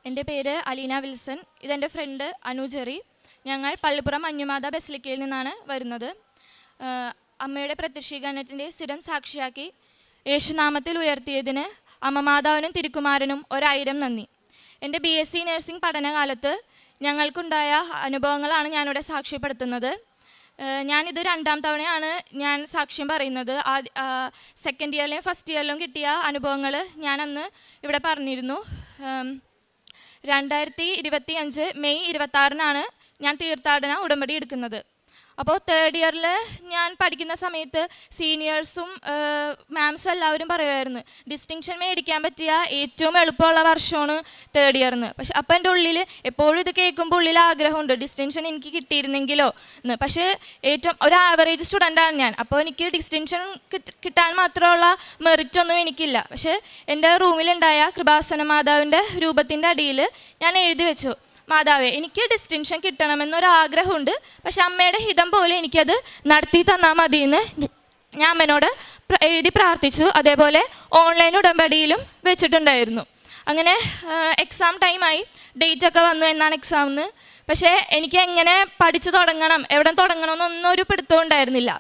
എൻ്റെ പേര് അലീന വിൽസൺ. ഇതെൻ്റെ ഫ്രണ്ട് അനുജെറി. ഞങ്ങൾ പള്ളിപ്പുറം മഞ്ഞുമാത ബസിലിക്കയിൽ നിന്നാണ് വരുന്നത്. അമ്മയുടെ പ്രത്യക്ഷീകരണത്തിൻ്റെ സ്ഥിരം സാക്ഷിയാക്കി യേശുനാമത്തിൽ ഉയർത്തിയതിന് അമ്മമാതാവിനും തിരുക്കുമാരനും 1000 നന്ദി. എൻ്റെ BSc നഴ്സിംഗ് പഠനകാലത്ത് ഞങ്ങൾക്കുണ്ടായ അനുഭവങ്ങളാണ് ഞാനിവിടെ സാക്ഷ്യപ്പെടുത്തുന്നത്. ഞാനിത് 2ാം തവണയാണ് ഞാൻ സാക്ഷ്യം പറയുന്നത്. സെക്കൻഡ് ഇയറിലെയും ഫസ്റ്റ് ഇയറിലും കിട്ടിയ അനുഭവങ്ങൾ ഞാൻ അന്ന് ഇവിടെ പറഞ്ഞിരുന്നു. 2025 മെയ് 26-നാണ് ഞാൻ തീർത്ഥാടന ഉടമ്പടി എടുക്കുന്നത്. അപ്പോൾ 3rd ഇയറിൽ ഞാൻ പഠിക്കുന്ന സമയത്ത് സീനിയേഴ്സും മാംസും എല്ലാവരും പറയുമായിരുന്നു ഡിസ്റ്റിങ്ഷൻ മേടിക്കാൻ പറ്റിയ ഏറ്റവും എളുപ്പമുള്ള വർഷമാണ് 3rd ഇയറിന്. പക്ഷെ അപ്പോൾ എൻ്റെ ഉള്ളിൽ എപ്പോഴും ഇത് കേൾക്കുമ്പോൾ ഉള്ളിൽ ആഗ്രഹമുണ്ട് ഡിസ്റ്റിങ്ഷൻ എനിക്ക് കിട്ടിയിരുന്നെങ്കിലോ എന്ന്. പക്ഷേ ഏറ്റവും ഒരു ആവറേജ് സ്റ്റുഡൻ്റാണ് ഞാൻ. അപ്പോൾ എനിക്ക് ഡിസ്റ്റിങ്ഷൻ കിട്ടാൻ മാത്രമുള്ള മെറിറ്റ് ഒന്നും എനിക്കില്ല. പക്ഷേ എൻ്റെ റൂമിലുണ്ടായ കൃപാസന മാതാവിൻ്റെ രൂപത്തിൻ്റെ അടിയിൽ ഞാൻ എഴുതി വെച്ചു, മാതാവേ, എനിക്ക് ഡിസ്റ്റിങ്ഷൻ കിട്ടണമെന്നൊരാഗ്രഹമുണ്ട്, പക്ഷെ അമ്മയുടെ ഹിതം പോലെ എനിക്കത് നടത്തി തന്നാൽ മതിയെന്ന് ഞാൻ അമ്മേനോട് എഴുതി പ്രാർത്ഥിച്ചു. അതേപോലെ ഓൺലൈൻ ഉടമ്പടിയിലും വെച്ചിട്ടുണ്ടായിരുന്നു. അങ്ങനെ എക്സാം ടൈമായി, ഡേറ്റൊക്കെ വന്നു എന്നാണ് എക്സാമിന്. പക്ഷേ എനിക്ക് എങ്ങനെ പഠിച്ചു തുടങ്ങണം, എവിടെ തുടങ്ങണമെന്നൊന്നും ഒരു പിടുത്തവും ഉണ്ടായിരുന്നില്ല.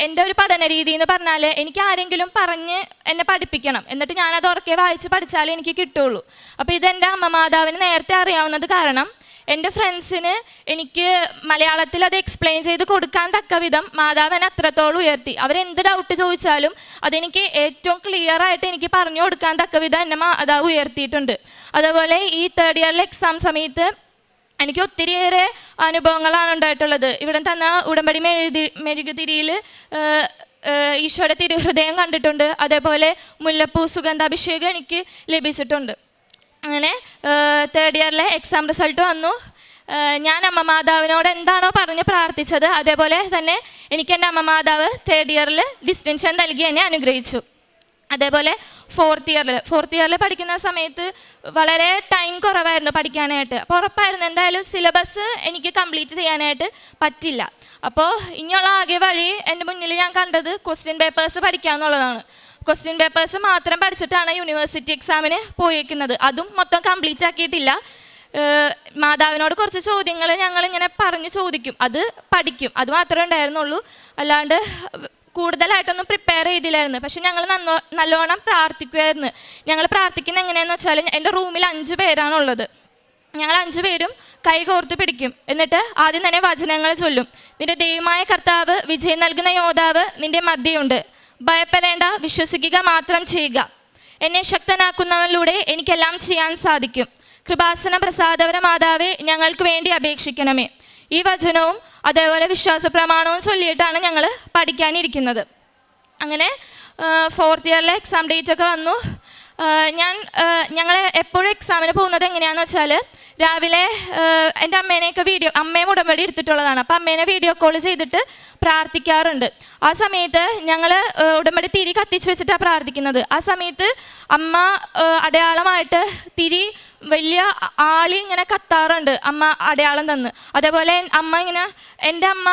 എൻ്റെ ഒരു പഠന രീതി എന്ന് പറഞ്ഞാൽ എനിക്ക് ആരെങ്കിലും പറഞ്ഞ് എന്നെ പഠിപ്പിക്കണം, എന്നിട്ട് ഞാനത് ഉറക്കെ വായിച്ച് പഠിച്ചാലേ എനിക്ക് കിട്ടുള്ളൂ. അപ്പോൾ ഇതെൻ്റെ അമ്മ മാതാവിന് നേരത്തെ അറിയാവുന്നത് കാരണം എൻ്റെ ഫ്രണ്ട്സിന് എനിക്ക് മലയാളത്തിൽ അത് എക്സ്പ്ലെയിൻ ചെയ്ത് കൊടുക്കാൻ തക്ക വിധം മാതാവിനെ അത്രത്തോളം ഉയർത്തി. അവരെന്ത് ഡൗട്ട് ചോദിച്ചാലും അതെനിക്ക് ഏറ്റവും ക്ലിയർ ആയിട്ട് എനിക്ക് പറഞ്ഞു കൊടുക്കാൻ തക്ക വിധം എന്നെ മാതാവ് ഉയർത്തിയിട്ടുണ്ട്. അതുപോലെ ഈ 3rd ഇയറിലെ എക്സാം സമയത്ത് എനിക്ക് ഒത്തിരിയേറെ അനുഭവങ്ങളാണ് ഉണ്ടായിട്ടുള്ളത്. ഇവിടെ തന്ന ഉടമ്പടി മെഴുകുതിരിയിൽ ഈശോയുടെ തിരുഹൃദയം കണ്ടിട്ടുണ്ട്. അതേപോലെ മുല്ലപ്പൂ സുഗന്ധാഭിഷേകം എനിക്ക് ലഭിച്ചിട്ടുണ്ട്. അങ്ങനെ 3rd ഇയറിലെ എക്സാം റിസൾട്ട് വന്നു. ഞാൻ അമ്മ മാതാവിനോട് എന്താണോ പറഞ്ഞ് പ്രാർത്ഥിച്ചത് അതേപോലെ തന്നെ എനിക്ക് എൻ്റെ അമ്മ മാതാവ് 3rd ഇയറിൽ ഡിസ്റ്റിങ്ഷൻ നൽകി എന്നെ അനുഗ്രഹിച്ചു. അതേപോലെ 4th ഇയറിൽ പഠിക്കുന്ന സമയത്ത് വളരെ ടൈം കുറവായിരുന്നു പഠിക്കാനായിട്ട്. അപ്പോൾ ഉറപ്പായിരുന്നു എന്തായാലും സിലബസ് എനിക്ക് കംപ്ലീറ്റ് ചെയ്യാനായിട്ട് പറ്റില്ല. അപ്പോൾ ഇനിയുള്ള ആകെ വഴി എൻ്റെ മുന്നിൽ ഞാൻ കണ്ടത് ക്വസ്റ്റ്യൻ പേപ്പേഴ്സ് പഠിക്കുക എന്നുള്ളതാണ്. ക്വസ്റ്റ്യൻ പേപ്പേഴ്സ് മാത്രം പഠിച്ചിട്ടാണ് യൂണിവേഴ്സിറ്റി എക്സാമിന് പോയേക്കുന്നത്. അതും മൊത്തം കംപ്ലീറ്റ് ആക്കിയിട്ടില്ല. മാതാവിനോട് കുറച്ച് ചോദ്യങ്ങൾ ഞങ്ങളിങ്ങനെ പറഞ്ഞ് ചോദിക്കും, അത് പഠിക്കും, അത് മാത്രമേ ഉണ്ടായിരുന്നുള്ളൂ. അല്ലാണ്ട് കൂടുതലായിട്ടൊന്നും പ്രിപ്പയർ ചെയ്തില്ലായിരുന്നു. പക്ഷെ ഞങ്ങൾ നല്ലോണം പ്രാർത്ഥിക്കുമായിരുന്നു. ഞങ്ങൾ പ്രാർത്ഥിക്കുന്നത് എങ്ങനെയാണെന്ന് വെച്ചാൽ എൻ്റെ റൂമിൽ 5 പേരാണുള്ളത്. ഞങ്ങൾ 5 പേരും കൈകോർത്ത് പിടിക്കും. എന്നിട്ട് ആദ്യം തന്നെ വചനങ്ങൾ ചൊല്ലും. നിന്റെ ദൈവമായ കർത്താവ് വിജയം നൽകുന്ന യോദ്ധാവ് നിന്റെ മധ്യയുണ്ട്. ഭയപ്പെടേണ്ട, വിശ്വസിക്കുക മാത്രം ചെയ്യുക. എന്നെ ശക്തനാക്കുന്നവരിലൂടെ എനിക്കെല്ലാം ചെയ്യാൻ സാധിക്കും. കൃപാസന പ്രസാദപര മാതാവേ, ഞങ്ങൾക്ക് വേണ്ടി അപേക്ഷിക്കണമേ. ഈ വചനവും അതേപോലെ വിശ്വാസ പ്രമാണവും ചൊല്ലിയിട്ടാണ് ഞങ്ങൾ പഠിക്കാനിരിക്കുന്നത്. അങ്ങനെ 4th ഇയറിലെ എക്സാം ഡേറ്റ് ഒക്കെ വന്നു. ഞങ്ങൾ എപ്പോഴും എക്സാമിന് പോകുന്നത് എങ്ങനെയാണെന്ന് വെച്ചാൽ രാവിലെ എൻ്റെ അമ്മയും ഉടമ്പടി എടുത്തിട്ടുള്ളതാണ്. അപ്പോൾ അമ്മേനെ വീഡിയോ കോൾ ചെയ്തിട്ട് പ്രാർത്ഥിക്കാറുണ്ട്. ആ സമയത്ത് ഞങ്ങൾ ഉടമ്പടി തിരി കത്തിച്ച് വെച്ചിട്ടാണ് പ്രാർത്ഥിക്കുന്നത്. ആ സമയത്ത് അമ്മ അടയാളമായിട്ട് തിരി വലിയ ആളി ഇങ്ങനെ കത്താറുണ്ട്, അമ്മ അടയാളം തന്ന്. അതേപോലെ എൻ്റെ അമ്മ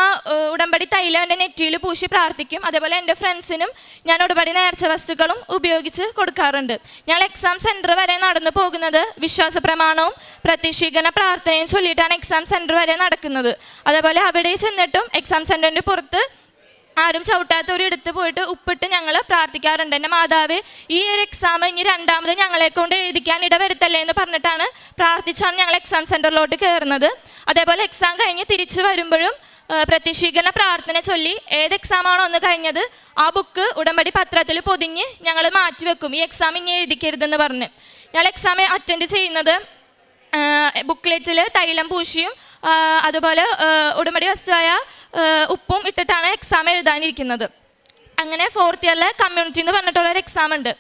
ഉടമ്പടി തൈലം എൻ്റെ നെറ്റിയിൽ പൂശി പ്രാർത്ഥിക്കും. അതേപോലെ എൻ്റെ ഫ്രണ്ട്സിനും ഞാൻ ഉടമ്പടി നേർച്ച വസ്തുക്കളും ഉപയോഗിച്ച് കൊടുക്കാറുണ്ട്. ഞങ്ങൾ എക്സാം സെൻറ്റർ വരെ നടന്നു പോകുന്നത് വിശ്വാസ പ്രമാണവും പ്രത്യക്ഷീകരണ പ്രാർത്ഥനയും ചൊല്ലിയിട്ടാണ് എക്സാം സെൻറ്റർ വരെ നടക്കുന്നത്. അതേപോലെ അവിടെ ചെന്നിട്ടും എക്സാം സെൻറ്ററിൻ്റെ പുറത്ത് ആരും ചവിട്ടാത്തവരും എടുത്ത് പോയിട്ട് ഉപ്പിട്ട് ഞങ്ങൾ പ്രാർത്ഥിക്കാറുണ്ട്. എൻ്റെ മാതാവ് ഈ ഒരു എക്സാം ഇനി 2ാമത് ഞങ്ങളെ കൊണ്ട് എഴുതിക്കാൻ ഇടവരുത്തല്ലേ എന്ന് പറഞ്ഞിട്ടാണ് പ്രാർത്ഥിച്ചാണ് ഞങ്ങൾ എക്സാം സെൻറ്ററിലോട്ട് കയറുന്നത്. അതേപോലെ എക്സാം കഴിഞ്ഞ് തിരിച്ചു വരുമ്പോഴും പ്രത്യക്ഷീകരണ പ്രാർത്ഥന ചൊല്ലി ഏത് എക്സാമാണോ ഒന്ന് കഴിഞ്ഞത് ആ ബുക്ക് ഉടമ്പടി പത്രത്തിൽ പൊതിഞ്ഞ് ഞങ്ങൾ മാറ്റിവെക്കും. ഈ എക്സാം ഇനി എഴുതിക്കരുതെന്ന് പറഞ്ഞ് ഞങ്ങൾ എക്സാം അറ്റൻഡ് ചെയ്യുന്നത് ബുക്ക്ലെറ്റിൽ തൈലം പൂശിയും അതുപോലെ ഉടമ്പടി വസ്തുവായ ഉപ്പും ഇട്ടിട്ടാണ് എക്സാം എഴുതാനിരിക്കുന്നത്. അങ്ങനെ 4th ഇയറിലെ കമ്മ്യൂണിറ്റി എന്ന് പറഞ്ഞിട്ടുള്ളൊരു എക്സാം ഉണ്ട്.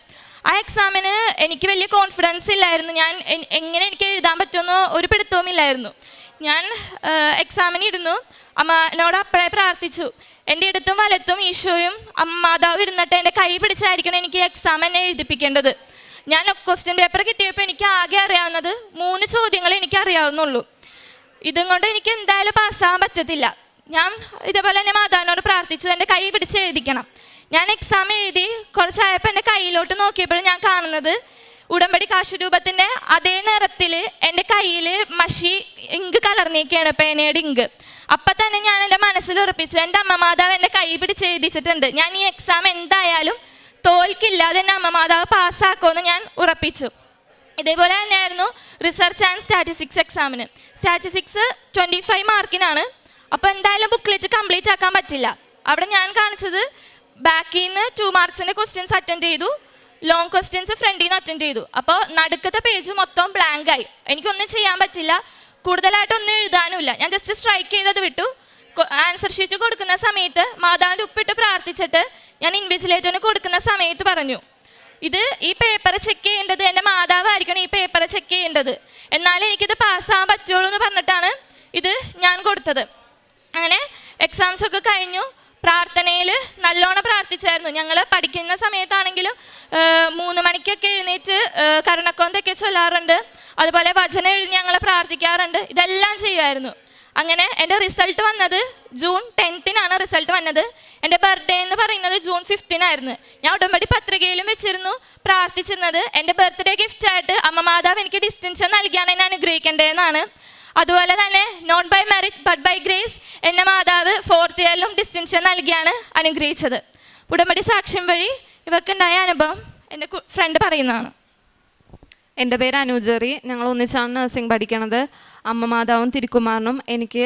ആ എക്സാമിന് എനിക്ക് വലിയ കോൺഫിഡൻസ് ഇല്ലായിരുന്നു. ഞാൻ എങ്ങനെ എനിക്ക് എഴുതാൻ പറ്റുമെന്നോ ഒരു പിടുത്തവും ഇല്ലായിരുന്നു. ഞാൻ എക്സാമിന് ഇരുന്നു. അമ്മനോട് അപ്പോഴേ പ്രാർത്ഥിച്ചു, എൻ്റെ ഇടത്തും വലത്തും ഈശോയും മാതാവ് ഇരുന്നിട്ട് എൻ്റെ കൈ പിടിച്ചായിരിക്കണം എനിക്ക് എക്സാം എന്നെ എഴുതിപ്പിക്കേണ്ടത്. ഞാൻ ക്വസ്റ്റ്യൻ പേപ്പർ കിട്ടിയപ്പോൾ എനിക്ക് ആകെ അറിയാവുന്നത് 3 ചോദ്യങ്ങൾ എനിക്ക് അറിയാവുന്നുള്ളൂ. ഇതും കൊണ്ട് എനിക്ക് എന്തായാലും പാസ്സാകാൻ പറ്റത്തില്ല. ഞാൻ ഇതേപോലെ തന്നെ മാതാവിനോട് പ്രാർത്ഥിച്ചു, എൻ്റെ കൈ പിടിച്ച് എഴുതിക്കണം. ഞാൻ എക്സാം എഴുതി കുറച്ചായപ്പോൾ എൻ്റെ കയ്യിലോട്ട് നോക്കിയപ്പോൾ ഞാൻ കാണുന്നത് ഉടമ്പടി കാശുരൂപത്തിൻ്റെ അതേ നിറത്തിൽ എൻ്റെ കയ്യിൽ മഷി ഇങ്ക് കലർന്നിരിക്കുകയാണ്, പേനയുടെ ഇങ്ക്. അപ്പം തന്നെ ഞാൻ എൻ്റെ മനസ്സിൽ ഉറപ്പിച്ചു, എൻ്റെ അമ്മ മാതാവ് എൻ്റെ കൈ പിടിച്ച് എഴുതിച്ചിട്ടുണ്ട്, ഞാൻ ഈ എക്സാം എന്തായാലും തോൽക്കില്ലാതെ എൻ്റെ അമ്മ മാതാവ് പാസ്സാക്കുമെന്ന് ഞാൻ ഉറപ്പിച്ചു. ഇതേപോലെ തന്നെയായിരുന്നു റിസർച്ച് ആൻഡ് സ്റ്റാറ്റിസ്റ്റിക്സ് എക്സാമിന്. സ്റ്റാറ്റിസ്റ്റിക്സ് 25 മാർക്കിനാണ്. അപ്പോൾ എന്തായാലും ബുക്ക്ലെറ്റ് കംപ്ലീറ്റ് ആക്കാൻ പറ്റില്ല. അവിടെ ഞാൻ കാണിച്ചത് ബാക്കിൽ നിന്ന് 2 മാർക്സിൻ്റെ ക്വസ്റ്റ്യൻസ് അറ്റൻഡ് ചെയ്തു, ലോങ് ക്വസ്റ്റ്യൻസ് ഫ്രണ്ടിൽ നിന്ന് അറ്റൻഡ് ചെയ്തു. അപ്പോൾ നടുക്കത്തെ പേജ് മൊത്തം ബ്ലാങ്ക് ആയി. എനിക്കൊന്നും ചെയ്യാൻ പറ്റില്ല, കൂടുതലായിട്ടൊന്നും എഴുതാനുമില്ല. ഞാൻ ജസ്റ്റ് സ്ട്രൈക്ക് ചെയ്തത് വിട്ടു. ആൻസർ ഷീറ്റ് കൊടുക്കുന്ന സമയത്ത് മാതാവിൻ്റെ ഉപ്പിട്ട് പ്രാർത്ഥിച്ചിട്ട് ഞാൻ ഇൻവിജിലേറ്ററിന് കൊടുക്കുന്ന സമയത്ത് പറഞ്ഞു, ഈ പേപ്പർ ചെക്ക് ചെയ്യേണ്ടത് എൻ്റെ മാതാവായിരിക്കണം, ഈ പേപ്പർ ചെക്ക് ചെയ്യേണ്ടത്, എന്നാലേ എനിക്കിത് പാസ്സാകാൻ പറ്റുള്ളൂ എന്ന് പറഞ്ഞിട്ടാണ് ഇത് ഞാൻ കൊടുത്തത്. അങ്ങനെ എക്സാംസ് ഒക്കെ കഴിഞ്ഞു. പ്രാർത്ഥനയിൽ നല്ലോണം പ്രാർത്ഥിച്ചായിരുന്നു. ഞങ്ങൾ പഠിക്കുന്ന സമയത്താണെങ്കിലും 3 മണിക്കൊക്കെ എഴുന്നേറ്റ് കരുണക്കൊന്തൊക്കെ ചൊല്ലാറുണ്ട്, അതുപോലെ വചനം എഴുതി ഞങ്ങൾ പ്രാർത്ഥിക്കാറുണ്ട്, ഇതെല്ലാം ചെയ്യുമായിരുന്നു. അങ്ങനെ എൻ്റെ റിസൾട്ട് വന്നത് ജൂൺ 10-നാണ് റിസൾട്ട് വന്നത്. എൻ്റെ ബർത്ത്ഡേ എന്ന് പറയുന്നത് ജൂൺ 5-നായിരുന്നു. ഞാൻ ഉടമ്പടി പത്രികയിലും വെച്ചിരുന്നു പ്രാർത്ഥിച്ചിരുന്നത് എൻ്റെ ബർത്ത്ഡേ ഗിഫ്റ്റായിട്ട് അമ്മ മാതാവ് എനിക്ക് ഡിസ്റ്റിങ്ഷൻ നൽകിയാണ് എന്നെ അനുഗ്രഹിക്കേണ്ടതെന്നാണ്. അതുപോലെ തന്നെ not by merit but by grace എന്നെ മാതാവ് 4th ഇയറിലും ഡിസ്റ്റിങ്ഷൻ നൽകിയാണ് അനുഗ്രഹിച്ചത്. ഉടമ്പടി സാക്ഷ്യം വഴി ഇവക്കുണ്ടായ അനുഭവം എൻ്റെ ഫ്രണ്ട് പറയുന്നതാണ്. എൻ്റെ പേര് അനുജറി. ഞങ്ങൾ ഒന്നിച്ചാണ് നഴ്സിംഗ് പഠിക്കണത്. അമ്മ മാതാവും തിരുക്കുമാറിനും എനിക്ക്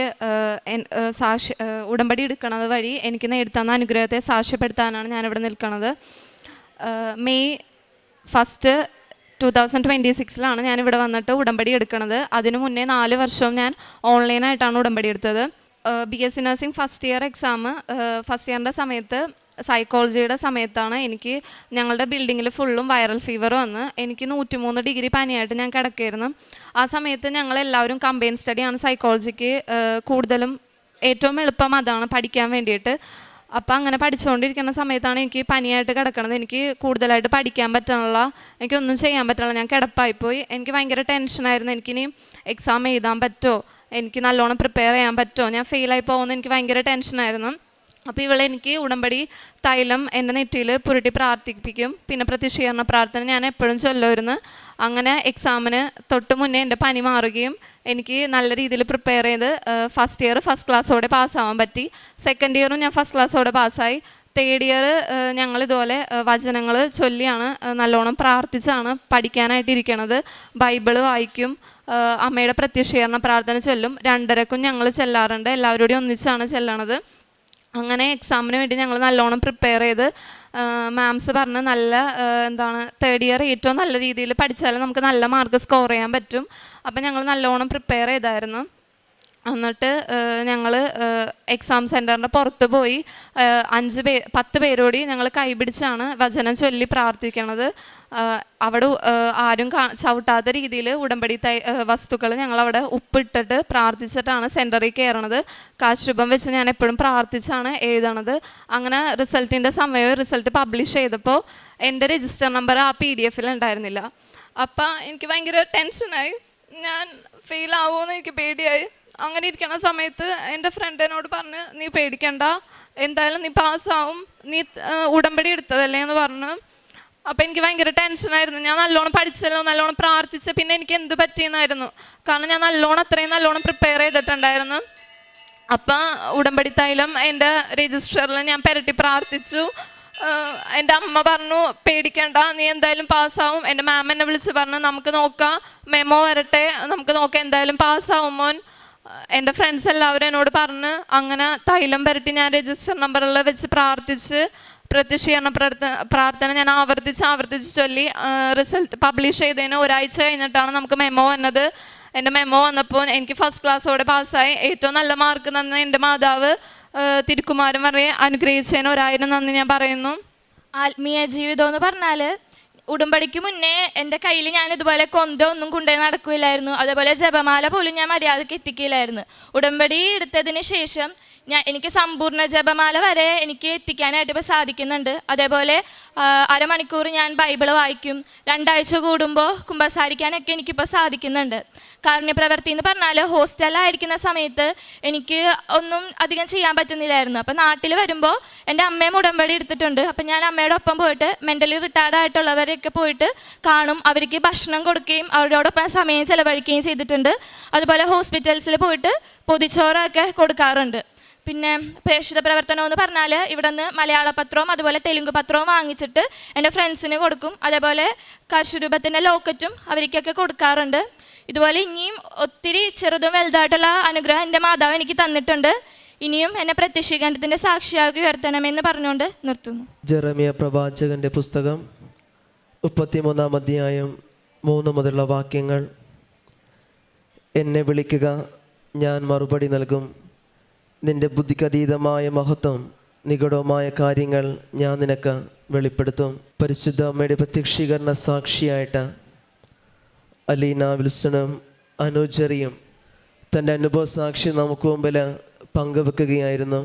ഉടമ്പടി എടുക്കുന്നത് വഴി എനിക്ക് നേടിത്തന്ന അനുഗ്രഹത്തെ സാക്ഷ്യപ്പെടുത്താനാണ് ഞാനിവിടെ നിൽക്കുന്നത്. മെയ് 1, 2026 ഞാനിവിടെ വന്നിട്ട് ഉടമ്പടി എടുക്കുന്നത്. അതിനു മുന്നേ 4 വർഷവും ഞാൻ ഓൺലൈനായിട്ടാണ് ഉടമ്പടി എടുത്തത്. BSc nursing first year exam first ഇയറിൻ്റെ സമയത്ത് സൈക്കോളജിയുടെ സമയത്താണ് എനിക്ക് ഞങ്ങളുടെ ബിൽഡിങ്ങിൽ ഫുള്ളും വൈറൽ ഫീവർ വന്ന് എനിക്ക് 103 ഡിഗ്രി പനിയായിട്ട് ഞാൻ കിടക്കുകയായിരുന്നു. ആ സമയത്ത് ഞങ്ങളെല്ലാവരും കമ്പൈൻ സ്റ്റഡിയാണ് സൈക്കോളജിക്ക് കൂടുതലും ഏറ്റവും എളുപ്പം അതാണ് പഠിക്കാൻ വേണ്ടിയിട്ട്. അപ്പോൾ അങ്ങനെ പഠിച്ചുകൊണ്ടിരിക്കുന്ന സമയത്താണ് എനിക്ക് പനിയായിട്ട് കിടക്കണത്. എനിക്ക് കൂടുതലായിട്ട് പഠിക്കാൻ പറ്റണില്ല, എനിക്കൊന്നും ചെയ്യാൻ പറ്റണില്ല, ഞാൻ കിടപ്പായിപ്പോയി. എനിക്ക് ഭയങ്കര ടെൻഷനായിരുന്നു, എനിക്കിനി എക്സാം എഴുതാൻ പറ്റുമോ, എനിക്ക് നല്ലോണം പ്രിപ്പയർ ചെയ്യാൻ പറ്റുമോ, ഞാൻ ഫെയിലായി പോകുമെന്ന് എനിക്ക് ഭയങ്കര ടെൻഷനായിരുന്നു. അപ്പോൾ ഇവളെനിക്ക് ഉടമ്പടി തൈലം എൻ്റെ നെറ്റിയിൽ പുരട്ടി പ്രാർത്ഥിപ്പിക്കും. പിന്നെ പ്രത്യക്ഷീകരണ പ്രാർത്ഥന ഞാൻ എപ്പോഴും ചൊല്ലുമായിരുന്നു. അങ്ങനെ എക്സാമിന് തൊട്ട് മുന്നേ എൻ്റെ പനി മാറുകയും എനിക്ക് നല്ല രീതിയിൽ പ്രിപ്പയർ ചെയ്ത് ഫസ്റ്റ് ഇയർ ഫസ്റ്റ് ക്ലാസ്സോടെ പാസ്സാവാൻ പറ്റി. സെക്കൻഡ് ഇയറും ഞാൻ ഫസ്റ്റ് ക്ലാസ്സോടെ പാസ്സായി. തേർഡ് ഇയർ ഞങ്ങളിതുപോലെ വചനങ്ങൾ ചൊല്ലിയാണ് നല്ലോണം പ്രാർത്ഥിച്ചാണ് പഠിക്കാനായിട്ടിരിക്കണത്. ബൈബിള് വായിക്കും, അമ്മയുടെ പ്രത്യക്ഷീകരണ പ്രാർത്ഥന ചൊല്ലും. 2:30ക്കും ഞങ്ങൾ ചെല്ലാറുണ്ട്, എല്ലാവരോടും ഒന്നിച്ചാണ് ചെല്ലണത്. അങ്ങനെ എക്സാമിന് വേണ്ടി ഞങ്ങൾ നല്ലോണം പ്രിപ്പയർ ചെയ്ത് മാംസ് പറഞ്ഞ് നല്ല തേർഡ് ഇയർ ഏറ്റവും നല്ല രീതിയിൽ പഠിച്ചാൽ നമുക്ക് നല്ല മാർക്ക് സ്കോർ ചെയ്യാൻ പറ്റും. അപ്പം ഞങ്ങൾ നല്ലോണം പ്രിപ്പയർ ചെയ്തായിരുന്നു. എന്നിട്ട് ഞങ്ങൾ എക്സാം സെൻറ്ററിൻ്റെ പുറത്ത് പോയി 10 പേരോടി ഞങ്ങൾ കൈപിടിച്ചാണ് വചനം ചൊല്ലി പ്രാർത്ഥിക്കണത്. അവിടെ ആരും ചവിട്ടാത്ത രീതിയിൽ ഉടമ്പടി വസ്തുക്കൾ ഞങ്ങളവിടെ ഉപ്പിട്ടിട്ട് പ്രാർത്ഥിച്ചിട്ടാണ് സെൻറ്ററിൽ കയറണത്. കാശുരൂപം വെച്ച് ഞാൻ എപ്പോഴും പ്രാർത്ഥിച്ചാണ് എഴുതണത്. അങ്ങനെ റിസൾട്ടിൻ്റെ സമയം റിസൾട്ട് പബ്ലിഷ് ചെയ്തപ്പോൾ എൻ്റെ രജിസ്റ്റർ നമ്പർ ആ PDF ഉണ്ടായിരുന്നില്ല. അപ്പം എനിക്ക് ഭയങ്കര ടെൻഷനായി, ഞാൻ ഫെയിൽ ആവുമെന്ന് എനിക്ക് പേടിയായി. അങ്ങനെ ഇരിക്കണ സമയത്ത് എൻ്റെ ഫ്രണ്ട് എന്നോട് പറഞ്ഞ്, നീ പേടിക്കണ്ട, എന്തായാലും നീ പാസ്സാവും, നീ ഉടമ്പടി എടുത്തതല്ലേ എന്ന് പറഞ്ഞു. അപ്പം എനിക്ക് ഭയങ്കര ടെൻഷനായിരുന്നു. ഞാൻ നല്ലോണം പഠിച്ചല്ലോ, നല്ലോണം പ്രാർത്ഥിച്ച്, പിന്നെ എനിക്ക് എന്ത് പറ്റിയെന്നായിരുന്നു. കാരണം ഞാൻ അത്രയും നല്ലോണം പ്രിപ്പയർ ചെയ്തിട്ടുണ്ടായിരുന്നു. അപ്പം ഉടമ്പടി തൈലം എൻ്റെ രജിസ്റ്ററിൽ ഞാൻ പുരട്ടി പ്രാർത്ഥിച്ചു. എൻ്റെ അമ്മ പറഞ്ഞു, പേടിക്കണ്ട, നീ എന്തായാലും പാസ്സാവും. എൻ്റെ മാം എന്നെ വിളിച്ച് പറഞ്ഞു, നമുക്ക് നോക്കാം, മെമ്മോ വരട്ടെ, നമുക്ക് നോക്കാം, എന്തായാലും പാസ്സാവും മോൻ. എൻ്റെ ഫ്രണ്ട്സ് എല്ലാവരും എന്നോട് പറഞ്ഞ് അങ്ങനെ തൈലം പുരട്ടി ഞാൻ രജിസ്റ്റർ നമ്പറിൽ വെച്ച് പ്രാർത്ഥിച്ച് പ്രത്യക്ഷീകരണ പ്രാർത്ഥന ഞാൻ ആവർത്തിച്ച് ചൊല്ലി റിസൾട്ട് പബ്ലിഷ് ചെയ്തതിന് ഒരാഴ്ച കഴിഞ്ഞിട്ടാണ് നമുക്ക് മെമ്മോ വന്നത്. എൻ്റെ മെമ്മോ വന്നപ്പോൾ എനിക്ക് ഫസ്റ്റ് ക്ലാസ്സോടെ പാസ്സായി. ഏറ്റവും നല്ല മാർക്ക് തന്ന എൻ്റെ മാതാവ് തിരുക്കുമാരൻ വരെ അനുഗ്രഹിച്ചതിന് 1000 നന്ദി ഞാൻ പറയുന്നു. ആത്മീയ ജീവിതം എന്ന് പറഞ്ഞാൽ ഉടമ്പടിക്ക് മുന്നേ എൻ്റെ കയ്യിൽ ഞാൻ ഇതുപോലെ ഒന്നും കൊണ്ടുപോയി നടക്കില്ലായിരുന്നു. അതേപോലെ ജപമാല പോലും ഞാൻ മര്യാദയ്ക്ക് എത്തിക്കില്ലായിരുന്നു. ഉടമ്പടി എടുത്തതിന് ശേഷം എനിക്ക് സമ്പൂർണ്ണ ജപമാല വരെ എനിക്ക് എത്തിക്കാനായിട്ട് ഇപ്പോൾ സാധിക്കുന്നുണ്ട്. അതേപോലെ അരമണിക്കൂർ ഞാൻ ബൈബിള് വായിക്കും. 2 ആഴ്ച കൂടുമ്പോൾ കുമ്പസാരിക്കാനൊക്കെ എനിക്കിപ്പോൾ സാധിക്കുന്നുണ്ട്. കാരുണ്യപ്രവൃത്തി എന്ന് പറഞ്ഞാൽ ഹോസ്റ്റലിലായിരിക്കുന്ന സമയത്ത് എനിക്ക് ഒന്നും അധികം ചെയ്യാൻ പറ്റുന്നില്ലായിരുന്നു. അപ്പോൾ നാട്ടിൽ വരുമ്പോൾ എൻ്റെ അമ്മയും ഉടമ്പടി എടുത്തിട്ടുണ്ട്. അപ്പം ഞാൻ അമ്മയുടെ ഒപ്പം പോയിട്ട് മെൻ്റലി റിട്ടയർഡ് ആയിട്ടുള്ളവരെയൊക്കെ പോയിട്ട് കാണും. അവർക്ക് ഭക്ഷണം കൊടുക്കുകയും അവരോടൊപ്പം സമയം ചെലവഴിക്കുകയും ചെയ്തിട്ടുണ്ട്. അതുപോലെ ഹോസ്പിറ്റൽസിൽ പോയിട്ട് പൊതിച്ചോറൊക്കെ കൊടുക്കാറുണ്ട്. പിന്നെ പ്രേക്ഷിത പ്രവർത്തനം എന്ന് പറഞ്ഞാൽ ഇവിടെ നിന്ന് മലയാള പത്രവും അതുപോലെ തെലുങ്ക് പത്രവും വാങ്ങിച്ചിട്ട് എൻ്റെ ഫ്രണ്ട്സിന് കൊടുക്കും. അതേപോലെ കാശുരൂപത്തിൻ്റെ ലോക്കറ്റും അവർക്കൊക്കെ കൊടുക്കാറുണ്ട്. ഇതുപോലെ ഇനിയും ഒത്തിരി ചെറുതും വലുതായിട്ടുള്ള അനുഗ്രഹം എൻ്റെ മാതാവ് എനിക്ക് തന്നിട്ടുണ്ട്. ഇനിയും എന്നെ പ്രത്യക്ഷീകരണത്തിൻ്റെ സാക്ഷിയാക്കി ഉയർത്തണമെന്ന് പറഞ്ഞുകൊണ്ട് നിർത്തുന്നു. ജെറമിയ പ്രവാചകന്റെ പുസ്തകം 33-ാം അധ്യായം 3 മുതലുള്ള വാക്യങ്ങൾ. എന്നെ വിളിക്കുക, ഞാൻ മറുപടി നൽകും. നിന്റെ ബുദ്ധിക്കതീതമായ മഹത്വം, നിഗൂഢമായ കാര്യങ്ങൾ ഞാൻ നിനക്ക് വെളിപ്പെടുത്തും. പരിശുദ്ധ അമ്മയുടെ പ്രത്യക്ഷീകരണ സാക്ഷിയായിട്ട് അലീന വിൽസണും അനുജറിയും തൻ്റെ അനുഭവ സാക്ഷി നമുക്ക് മുമ്പിൽ പങ്കുവെക്കുകയായിരുന്നു.